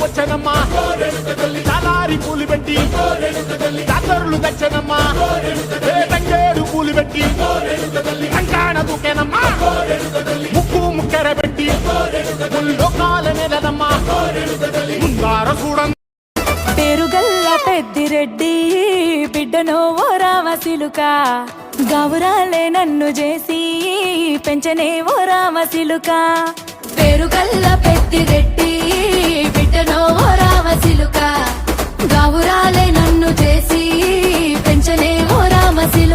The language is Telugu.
వచ్చనమ్మా చాలారి పూలు పెట్టి జాతరులు తెచ్చనమ్మా తంగేడు పూలు పెట్టి కంటాణ దూకేనమ్మా ముక్కు ముక్కెర పెట్టి లోకాల నెలనమ్మా ముందార చూడ పేరుగల్ల పెద్దిరెడ్డి బిడ్డనో ఓ రామసిలుక గౌరాలే నన్ను చేసి పెంచనే ఓ రామసిలుక పేరుగల్ల పెద్దిరెడ్డి బిడ్డనో ఓ రామసిలుక గౌరాలే నన్ను చేసి పెంచనే ఓ రామసిలుక